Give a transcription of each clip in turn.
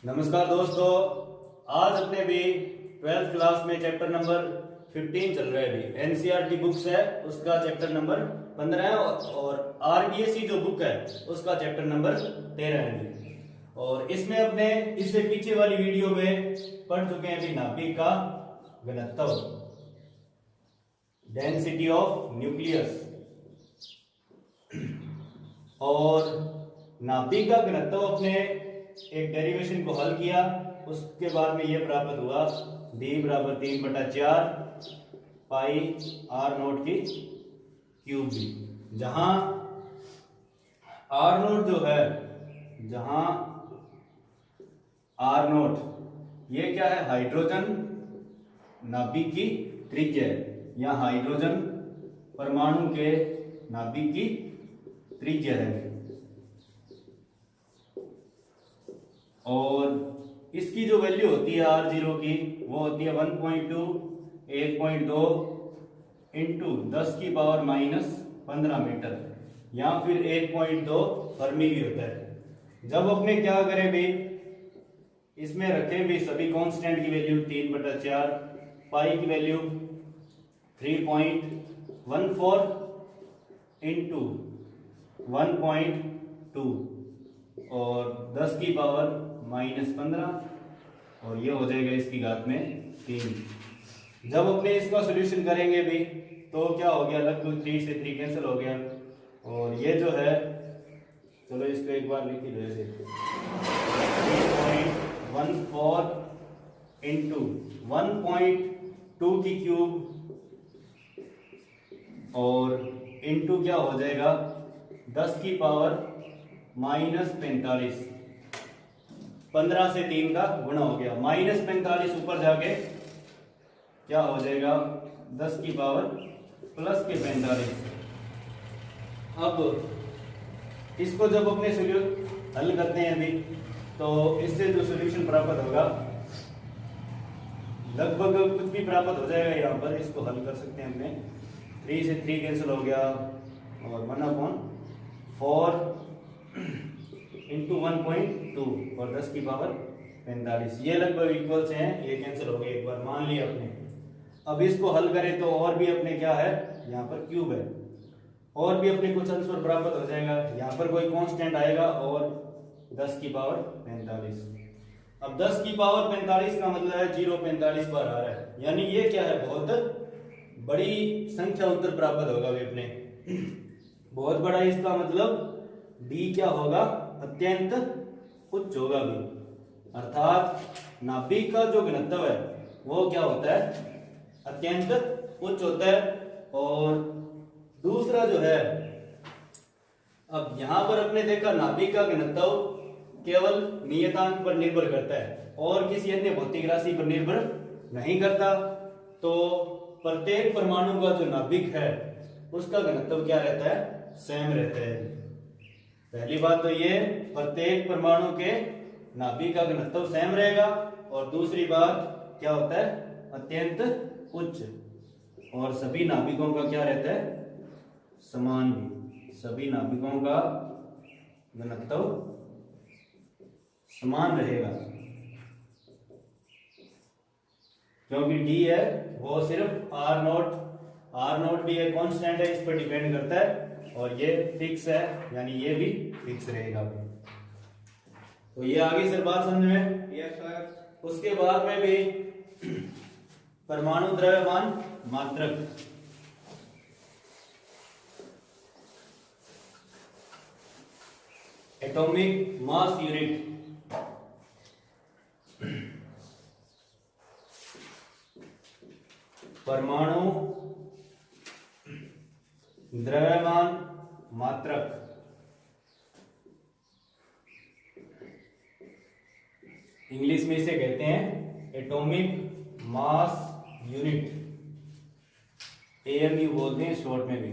नमस्कार दोस्तों, आज अपने भी 12th क्लास में चैप्टर नंबर 15 चल रहा है। अभी एनसीईआरटी बुक्स है उसका चैप्टर नंबर 15 है और आरबीएसई जो बुक है उसका चैप्टर नंबर 13 है। और इसमें अपने इससे पीछे वाली वीडियो में पढ़ चुके हैं अभी नाभिक का घनत्व, डेंसिटी ऑफ न्यूक्लियस। और नाभिक का घनत्व अपने एक डेरिवेशन को हल किया, उसके बाद में यह प्राप्त हुआ d बराबर 3/4 पाई आर नोट की क्यूब भी, जहां आर नोट जो है, जहां आर नोट ये क्या है, हाइड्रोजन नाभिक की त्रिज्या है, या हाइड्रोजन परमाणु के नाभिक की त्रिज्या है। और इसकी जो वैल्यू होती है R0 की वो होती है 1.2 1.2 इंटू 10 की पावर -15 मीटर, या फिर 1.2 फर्मी भी होता है। जब अपने क्या करें भी, इसमें रखें भी सभी कांस्टेंट की वैल्यू 3/4, पाई की वैल्यू 3.14 इंटू 1.2 और 10 की पावर -15, और ये हो जाएगा इसकी घात में 3। जब अपने इसका सॉल्यूशन करेंगे भी तो क्या हो गया, लगभग 3 से 3 कैंसिल हो गया। और ये जो है, चलो इसको एक बार लिख ही लो, 3.14 इंटू 1.2 की क्यूब और इंटू क्या हो जाएगा 10 की पावर -45, 15 से 3 का गुणा हो गया, -45 ऊपर जाके क्या हो जाएगा 10 की पावर +45। अब इसको जब अपने हल करते हैं अभी, तो इससे जो सॉल्यूशन प्राप्त होगा लगभग कुछ भी प्राप्त हो जाएगा। यहाँ पर इसको हल कर सकते हैं हमने, 3 से 3 कैंसिल हो गया और 1/4 इंटू 1.2 और 10 की पावर 45, ये लगभग इक्वल से हैं, ये कैंसिल हो गए एक बार मान लिया अपने। अब इसको हल करें तो और भी अपने क्या है, यहाँ पर क्यूब है, और भी अपने कुछ आंसर प्राप्त हो जाएगा। यहाँ पर कोई कांस्टेंट आएगा और 10 की पावर 45। अब 10 की पावर 45 का मतलब है 0.45 बार आ रहा है, यानी ये क्या है, बहुत बड़ी संख्या उत्तर प्राप्त होगा भी अपने। बहुत बड़ा, इसका मतलब d क्या होगा, अत्यंत उच्च होगा भी, अर्थात नाभिक का जो घनत्व है वो क्या होता है, अत्यंत उच्च होता है। और दूसरा जो है, अब यहां पर अपने देखा नाभिक का घनत्व केवल नियतांक पर निर्भर करता है और किसी अन्य भौतिक राशि पर निर्भर नहीं करता। तो प्रत्येक परमाणु का जो नाभिक है उसका घनत्व क्या रहता है, सेम रहता है। पहली बात तो ये, प्रत्येक परमाणु के नाभिक का घनत्व सेम रहेगा, और दूसरी बात क्या होता है, अत्यंत उच्च। और सभी नाभिकों का क्या रहता है, समान भी, सभी नाभिकों का घनत्व समान रहेगा, क्योंकि d है वो सिर्फ आर नोट भी एक कांस्टेंट है, इस पर डिपेंड करता है, और ये फिक्स है, यानी ये भी फिक्स रहेगा। तो ये आगे से बात समझ में। Yes sir. उसके बाद में भी परमाणु द्रव्यमान मात्रक, एटॉमिक मास यूनिट। परमाणु द्रव्यमान मात्रक, इंग्लिश में इसे कहते हैं एटॉमिक मास यूनिट, एएमयू बोलते हैं शॉर्ट में भी,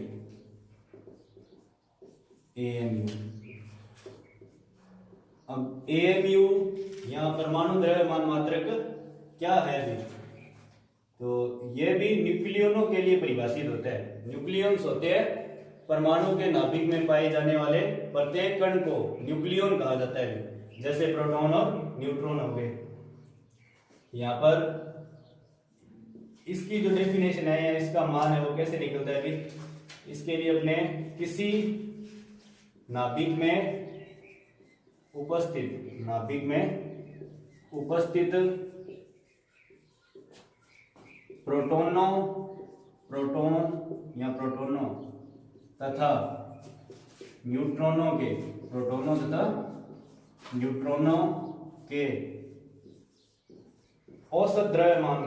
एएमयू। अब एएमयू या परमाणु द्रव्यमान मात्रक क्या है भी, तो ये भी न्यूक्लियनों के लिए परिभाषित होता है। न्यूक्लियंस होते हैं परमाणु के नाभिक में पाए जाने वाले प्रत्येक कण को न्यूक्लियन कहा जाता है। जैसे प्रोटॉन और न्यूट्रॉन हो गए। यहाँ पर इसकी जो डेफिनेशन है या इसका मान है वो कैसे निकलता है अभी, इसके लिए अपने किसी नाभिक में उपस्थित प्रोटोनों तथा न्यूट्रॉनों के औसत द्रव्यमान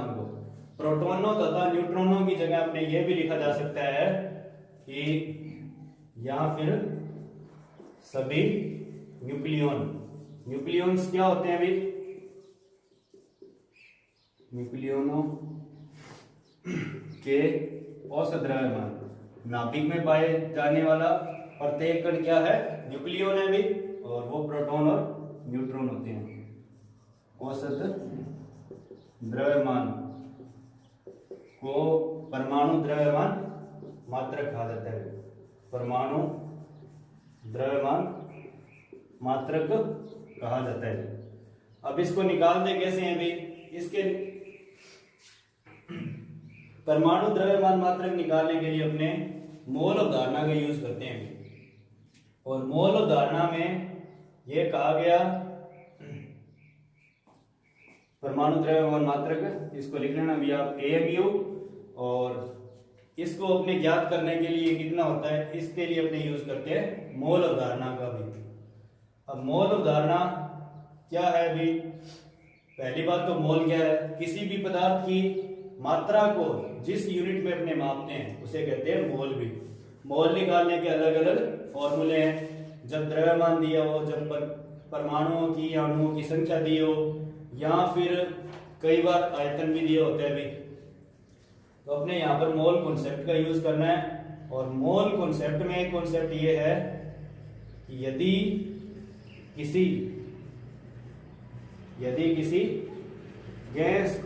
को प्रोटॉनों तथा न्यूट्रॉनों की जगह अपने ये भी लिखा जा सकता है कि या फिर सभी न्यूक्लियॉन्स क्या होते हैं अभी, न्यूक्लियॉनों के औसत द्रव्यमान। नाभिक में पाए जाने वाला प्रत्येक कण क्या है, न्यूक्लियॉन है भी, और वो प्रोटॉन और न्यूट्रॉन होते हैं। औसत द्रव्यमान को परमाणु द्रव्यमान मात्रक कहा जाता है। परमाणु द्रव्यमान मात्रक कहा जाता है। अब इसको निकालते कैसे हैं भी, इसके परमाणु द्रव्यमान मात्रक निकालने के लिए अपने मोल अवधारणा का यूज करते हैं। और मोल अवधारणा में यह कहा गया परमाणु द्रव्यमान मात्रक, इसको लिख लेना भी आप AMU, और इसको अपने ज्ञात करने के लिए कितना होता है, इसके लिए अपने यूज करते हैं मोल अवधारणा का भी। अब मोल अवधारणा क्या है भी, पहली बात तो मोल क्या है, किसी भी पदार्थ की मात्रा को जिस यूनिट में अपने मापते हैं उसे कहते हैं मोल भी। मोल निकालने के अलग अलग फॉर्मूले हैं। जब द्रव्यमान दिया हो, जब परमाणुओं की या अणुओं की संख्या दी हो, या फिर कई बार आयतन भी दिए होते हैं भी, तो अपने यहाँ पर मोल कॉन्सेप्ट का यूज करना है। और मोल कॉन्सेप्ट में एक कॉन्सेप्ट ये है कि यदि किसी गैस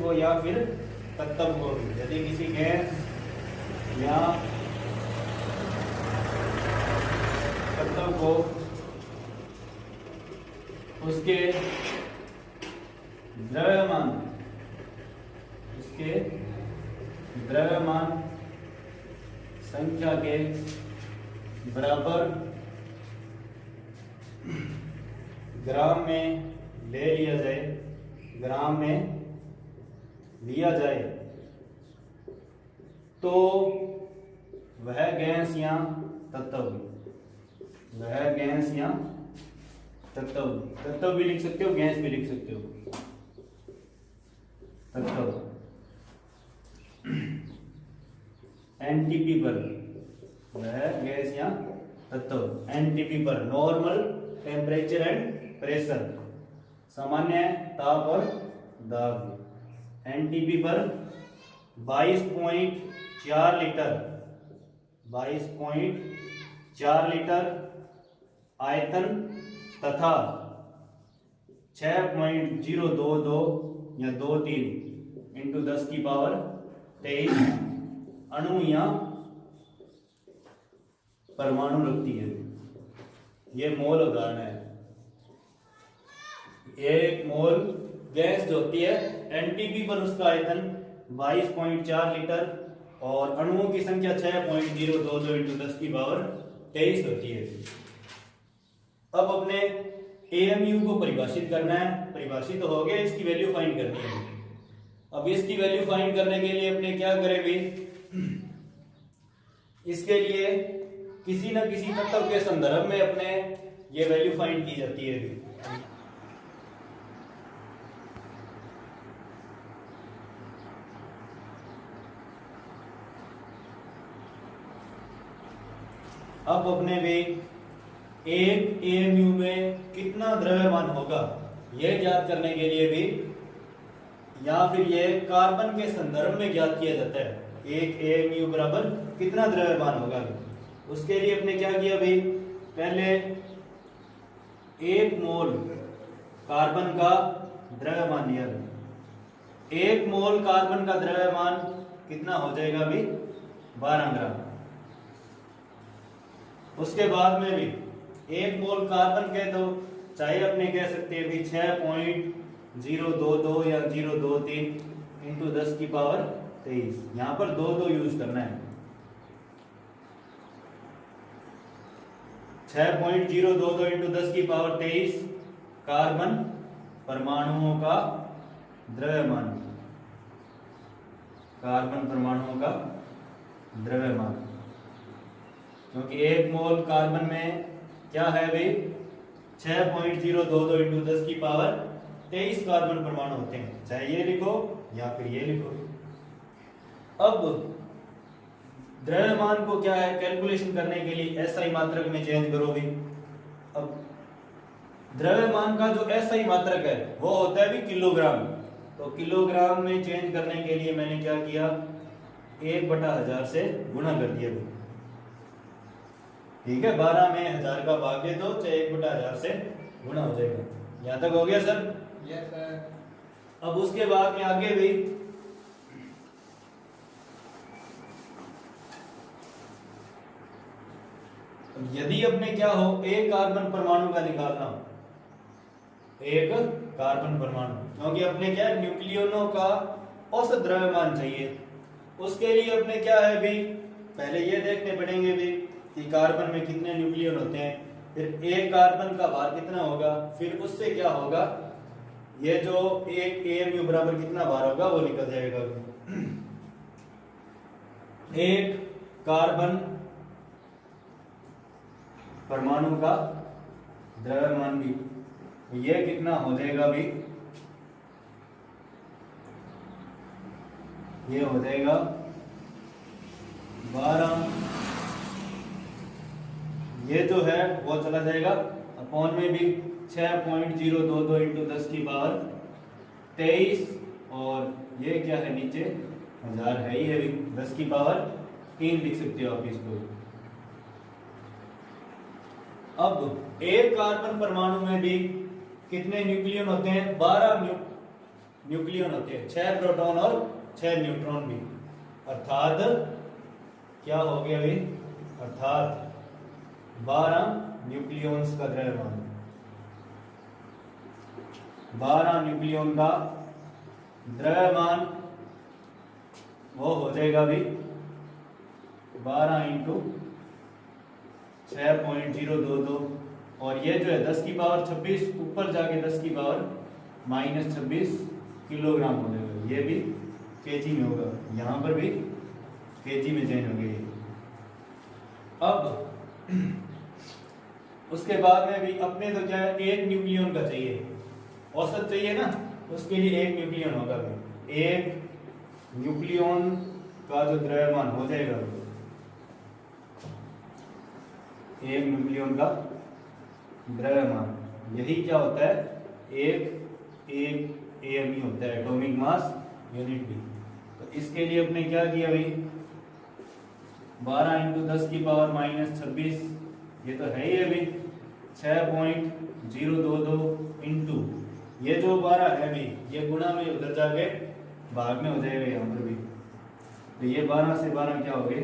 को या फिर तत्व को, यदि किसी गैस या तत्व को उसके द्रव्यमान संख्या के बराबर ग्राम में लिया जाए तो वह गैस या तत्व भी लिख सकते हो, गैस भी लिख सकते हो, तत्व NTP पर, वह गैस या तत्व NTP पर, नॉर्मल टेम्परेचर एंड प्रेशर, सामान्य ताप और दाब, NTP पर 22.4 लीटर आयतन तथा 6.022 या 23 इंटू 10 की पावर 23 अणु या परमाणु रखती है। ये मोल उदाहरण है। एक मोल गैस जो होती है NTP पर उसका आयतन 22.4 लीटर और अणुओं की संख्या 6.022 इंटू 10 की पावर 23 होती है। अब अपने AMU को परिभाषित करना है। परिभाषित हो गया, इसकी वैल्यू फाइंड करनी है। अब इसकी वैल्यू फाइंड करने के लिए अपने क्या करें भी, इसके लिए किसी न किसी तत्व के संदर्भ में अपने ये वैल्यू फाइंड की जाती है। अब अपने भी एक AMU में कितना द्रव्यमान होगा यह ज्ञात करने के लिए भी, या फिर यह कार्बन के संदर्भ में ज्ञात किया जाता है। एक AMU बराबर कितना द्रव्यमान होगा, उसके लिए अपने क्या किया भाई, पहले एक मोल कार्बन का द्रव्यमान लिया। एक मोल कार्बन का द्रव्यमान कितना हो जाएगा भाई, 12 ग्राम। उसके बाद में भी 1 मोल कार्बन कह दो, चाहे अपने कह सकते हैं भी 6.022 या 023 इंटू 10 की पावर 23। यहां पर 2 यूज करना है। 6.022 इंटू 10 की पावर 23 कार्बन परमाणुओं का द्रव्यमान, कार्बन परमाणुओं का द्रव्यमान, क्योंकि 1 मोल कार्बन में क्या है भाई 6.022 इंटू 10 की पावर 23 कार्बन परमाणु होते हैं। चाहे ये लिखो या फिर ये लिखो। अब द्रव्यमान को क्या है कैलकुलेशन करने के लिए एसआई मात्रक में चेंज करो भी। अब द्रव्यमान का जो एसआई मात्रक है वो होता है भी किलोग्राम, तो किलोग्राम में चेंज करने के लिए मैंने क्या किया 1/1000 से गुणा कर दिया भी। ठीक है, 12 में 1000 का भाग दे दो, चाहे 1/1000 से गुणा हो जाएगा। यहां तक हो गया सर? Yes sir. अब उसके बाद में आगे भी यदि अपने क्या हो एक कार्बन परमाणु का निकालना हो, एक कार्बन परमाणु, क्योंकि अपने क्या है न्यूक्लियनों का औसत द्रव्यमान चाहिए, उसके लिए अपने क्या है भी पहले ये देखने पड़ेंगे भी कि कार्बन में कितने न्यूक्लियन होते हैं, फिर एक कार्बन का भार कितना होगा, फिर उससे क्या होगा ये जो एक AMU बराबर कितना भार होगा वो निकल जाएगा। एक कार्बन परमाणु का द्रव्यमान भी ये कितना हो जाएगा भी, ये हो जाएगा 12, ये जो है वो चला जाएगा अपॉन में भी 6.022 इंटू 10 की पावर 23, और ये क्या है नीचे 1000 है ही है भी, 10 की पावर 3 लिख सकते हो आप इसको। अब एक कार्बन परमाणु में भी कितने न्यूक्लियन होते हैं 12 न्यूक्लियन होते हैं, 6 प्रोटॉन और 6 न्यूट्रॉन भी, अर्थात क्या हो गया भाई, अर्थात 12 न्यूक्लियॉन्स का द्रव्यमान, 12 न्यूक्लियॉन का द्रव्यमान वो हो जाएगा भी 12 इंटू 6.022, और ये जो है 10 की पावर 26 ऊपर जाके 10 की पावर -26 किलोग्राम हो जाएगा। ये भी केजी में होगा, यहां पर भी केजी में चेंज हो गई। अब उसके बाद में भी अपने तो क्या है एक न्यूक्लियन का चाहिए, औसत चाहिए ना, उसके लिए एक न्यूक्लियन होगा भी, एक न्यूक्लियन का जो द्रव्यमान हो जाएगा एक न्यूक्लियन का द्रव्यमान, यही क्या होता है एक AMU होता है, एटॉमिक मास यूनिट भी। तो इसके लिए अपने क्या किया भाई 12 इंटू 10 की पावर -26, ये तो है ही अभी 6.022 इंटू ये जो 12 है भी ये गुणा में उधर जाके भाग में हो जाएगा यहाँ पर भी, तो ये 12 से 12 क्या हो गए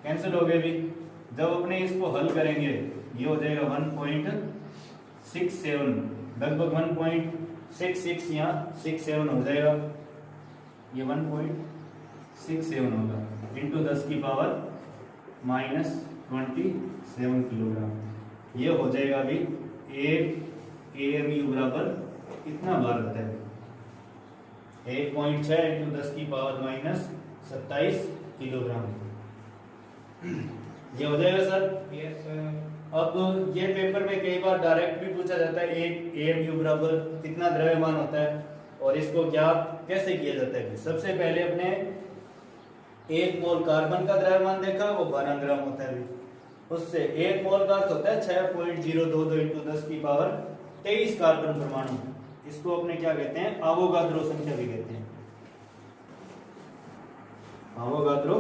कैंसिल हो गए भी। जब अपने इसको हल करेंगे ये हो जाएगा 1.67, लगभग 1.66 यहाँ 67 हो जाएगा, ये 1.67 होगा इंटू 10 की पावर -27 किलोग्राम। ये हो जाएगा अभी एक AMU बराबर कितना भार होता है 1.6 इंटू 10 की पावर -27 किलोग्राम। ये हो जाएगा सर? Yes sir. अब ये पेपर में कई बार डायरेक्ट भी पूछा जाता है एक AMU बराबर कितना द्रव्यमान होता है, और इसको क्या कैसे किया जाता है। सबसे पहले अपने 1 मोल कार्बन का द्रव्यमान देखा, वो 12 ग्राम होता है, उससे 1 मोल का अर्थ होता है 6.022 इंटू 10 की पावर 23 कार्बन परमाणु। इसको अपने क्या कहते हैं आवोगाद्रो संख्या भी कहते हैं, आवोगाद्रो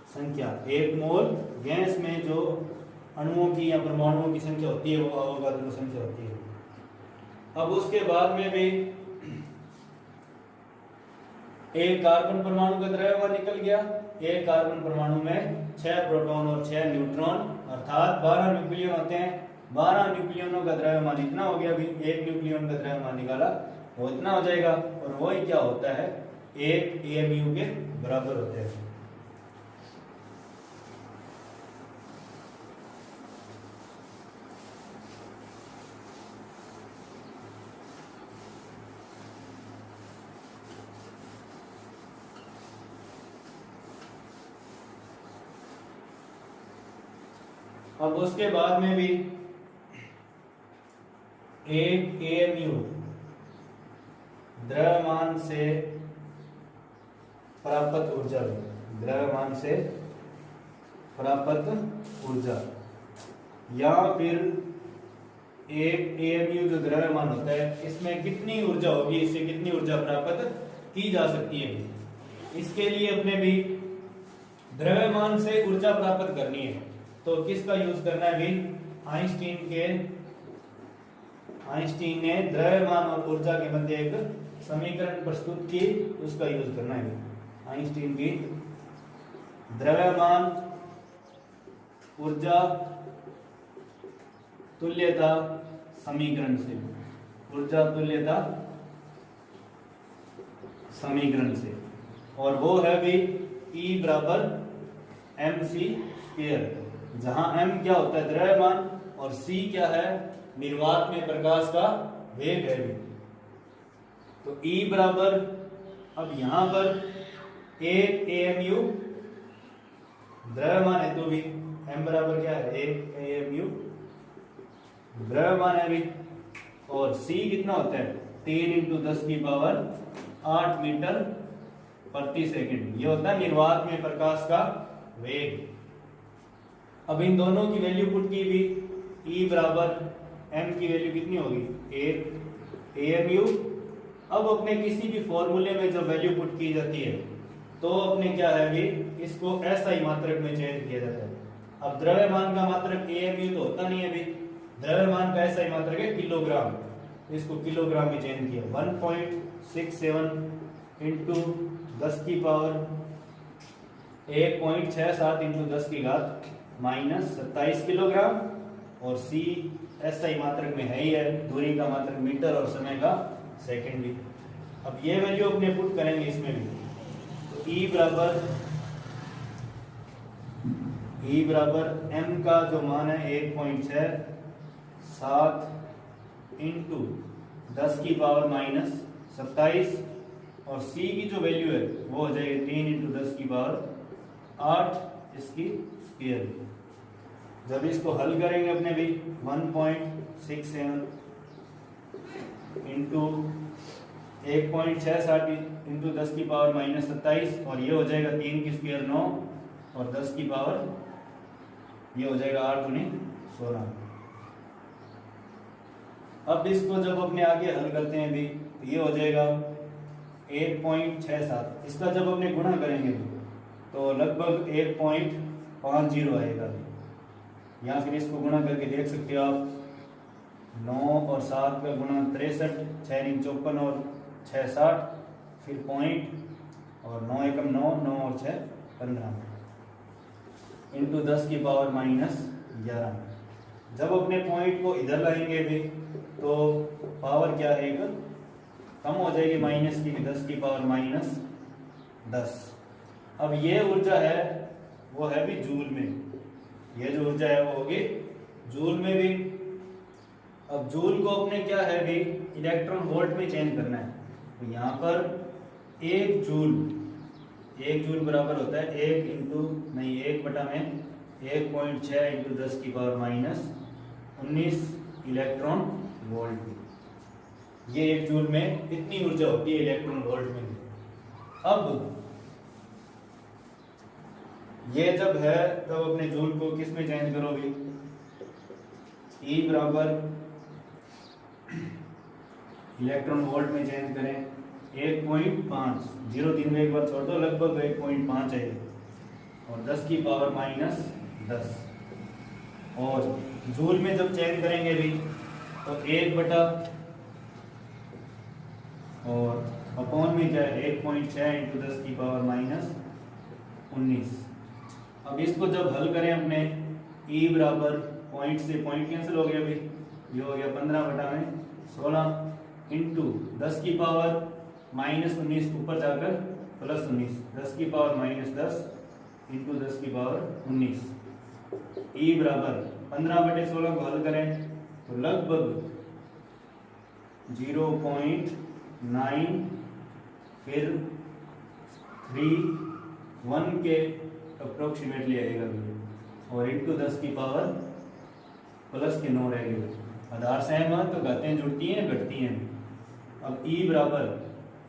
संख्या। 1 मोल गैस में जो अणुओं की या परमाणुओं की संख्या होती है वो आवोगाद्रो संख्या होती है। अब उसके बाद में भी एक कार्बन परमाणु का द्रव्यमान निकल गया। एक कार्बन परमाणु में 6 प्रोटॉन और 6 न्यूट्रॉन अर्थात 12 न्यूक्लियन होते हैं। 12 न्यूक्लियनों का द्रव्यमान इतना हो गया। अभी एक न्यूक्लियन का द्रव्यमान निकाला, वो इतना हो जाएगा और वही क्या होता है, एक AMU के बराबर होते हैं। अब उसके बाद में भी एक AMU द्रव्यमान से प्राप्त ऊर्जा, द्रव्यमान से प्राप्त ऊर्जा, या फिर एक AMU जो द्रव्यमान होता है इसमें कितनी ऊर्जा होगी, इससे कितनी ऊर्जा प्राप्त की जा सकती है। इसके लिए अपने भी द्रव्यमान से ऊर्जा प्राप्त करनी है तो किसका यूज करना है भी, आइंस्टीन ने द्रव्यमान और ऊर्जा के मध्य एक समीकरण प्रस्तुत की, उसका यूज करना है। आइंस्टीन की द्रव्यमान ऊर्जा तुल्यता समीकरण से, ऊर्जा तुल्यता समीकरण से, और वो है भी E बराबर mc², जहां m क्या होता है द्रव्यमान और c क्या है निर्वात में प्रकाश का वेग है भी। तो E बराबर, अब यहां पर एक AMU द्रव्यमान है तो भी m बराबर क्या है, एक AMU द्रव्यमान है भी, और c कितना होता है 3 × 10⁸ मीटर प्रति सेकंड, ये होता है निर्वात में प्रकाश का वेग। अब इन दोनों की वैल्यू पुट की भी, E बराबर m की वैल्यू कितनी होगी, एक AMU। अब अपने किसी भी फॉर्मूले में जब वैल्यू पुट की जाती है तो अपने क्या है भी, इसको SI मात्रक में चेंज किया जाता है। अब द्रव्यमान का मात्रक AMU तो होता नहीं है भी, द्रव्यमान का SI मात्रक है किलोग्राम, इसको किलोग्राम में चेंज किया। 1.67 × 10⁻1.67 × 10⁻⁻27 किलोग्राम, और C SI मात्रक में है ही है, दूरी का मात्रक मीटर और समय का सेकंड भी। अब ये वैल्यू अपने पुट करेंगे इसमें भी, तो E बराबर m का जो मान है 1.67 × 10⁻⁻27, और C की जो वैल्यू है वो हो जाएगी 3 × 10⁸ इसकी स्क्वायर। जब इसको हल करेंगे अपने भी 1.67 × 1.67 × 10⁻⁻27, और ये हो जाएगा 3 की स्क्वायर 9, और 10 की पावर ये हो जाएगा 8 × 16। अब इसको जब अपने आगे हल करते हैं भी तो ये हो जाएगा 1.67, इसका जब अपने गुणा करेंगे तो लगभग 1.50 आएगा, या फिर इसको गुणा करके देख सकते हो आप, 9 और 7 का गुणा 63, 6 × 54 और 6 60, फिर पॉइंट और 9 एकम 9, 9 और 6 15 × 10⁻⁻11। जब अपने पॉइंट को इधर लाएंगे भी तो पावर क्या है, कम हो जाएगी माइनस की, 10⁻−10। अब ये ऊर्जा है वो है भी जूल में, ये जो ऊर्जा है वो होगी जूल में भी। अब जूल को अपने क्या है भी इलेक्ट्रॉन वोल्ट में चेंज करना है, तो यहाँ पर 1 जूल बराबर होता है 1/6 × 10⁻19 इलेक्ट्रॉन वोल्ट। ये 1 जूल में इतनी ऊर्जा होती है इलेक्ट्रॉन वोल्ट में। अब ये जब है तब अपने जूल को किस में चेंज करोगे, E बराबर इलेक्ट्रॉन वोल्ट में चेंज करें 1.5, 0 3 में एक बार छोड़ दो, लगभग 1.5 है, और 10⁻−10। और जूल में जब चेंज करेंगे भी तो 1 बटा और अपॉन में क्या है 1.6 इंटू 10 की पावर माइनस 19। अब इसको जब हल करें अपने e बराबर पॉइंट से पॉइंट कैंसिल हो गया भाई, ये हो गया 15/16 इंटू 10 की पावर माइनस 19 ऊपर जाकर प्लस 19, 10 की पावर माइनस 10 इंटू 10 की पावर 19। e बराबर 15/16 को हल करें तो लगभग 0.9 फिर 3 1 के अप्रोक्सीमेटली आएगा और इंटू 10 की पावर प्लस के 9 रहेगा। आधार सेम है तो घातें जुड़ती हैं घटती हैं। अब e बराबर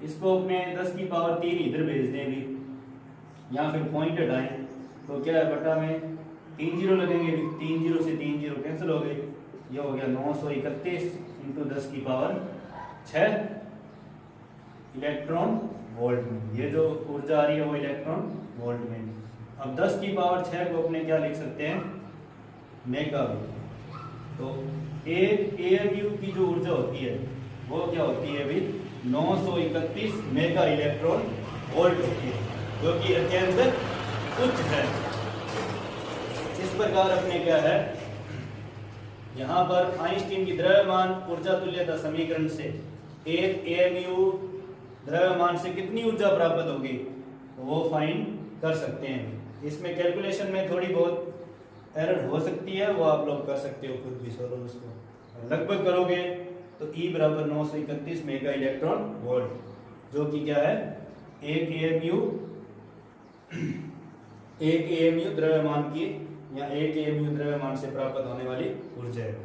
इसको अपने 10 की पावर 3 इधर भेज दें भी, या फिर पॉइंट हटाएं तो क्या है बटा में 3 जीरो लगेंगे भी, 3 जीरो से 3 जीरो कैंसिल हो गए, ये हो गया 931 इंटू 10 की पावर 6 इलेक्ट्रॉन वोल्ट में। ये जो ऊर्जा आ रही है वो इलेक्ट्रॉन वोल्ट में। अब 10 की पावर 6 को अपने क्या लिख सकते हैं मेगा। तो एक AMU की जो ऊर्जा होती है वो क्या होती है अभी 931 मेगा इलेक्ट्रॉन वोल्ट होती है, जो कि अत्यंत उच्च है। इस प्रकार अपने क्या है यहाँ पर आइंस्टीन की द्रव्यमान ऊर्जा तुल्यता समीकरण से एक AMU द्रव्यमान से कितनी ऊर्जा प्राप्त होगी वो फाइंड कर सकते हैं। इसमें कैलकुलेशन में थोड़ी बहुत एरर हो सकती है, वो आप लोग कर सकते हो खुद भी सोल्व उसको। लगभग करोगे तो E बराबर 931 मेगा इलेक्ट्रॉन वोल्ट, जो कि क्या है एक AMU द्रव्यमान की या एक AMU द्रव्यमान से प्राप्त होने वाली ऊर्जा है।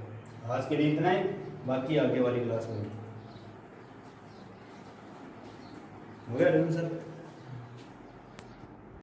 आज के लिए इतना ही, बाकी आगे वाली क्लास में हो गया सर।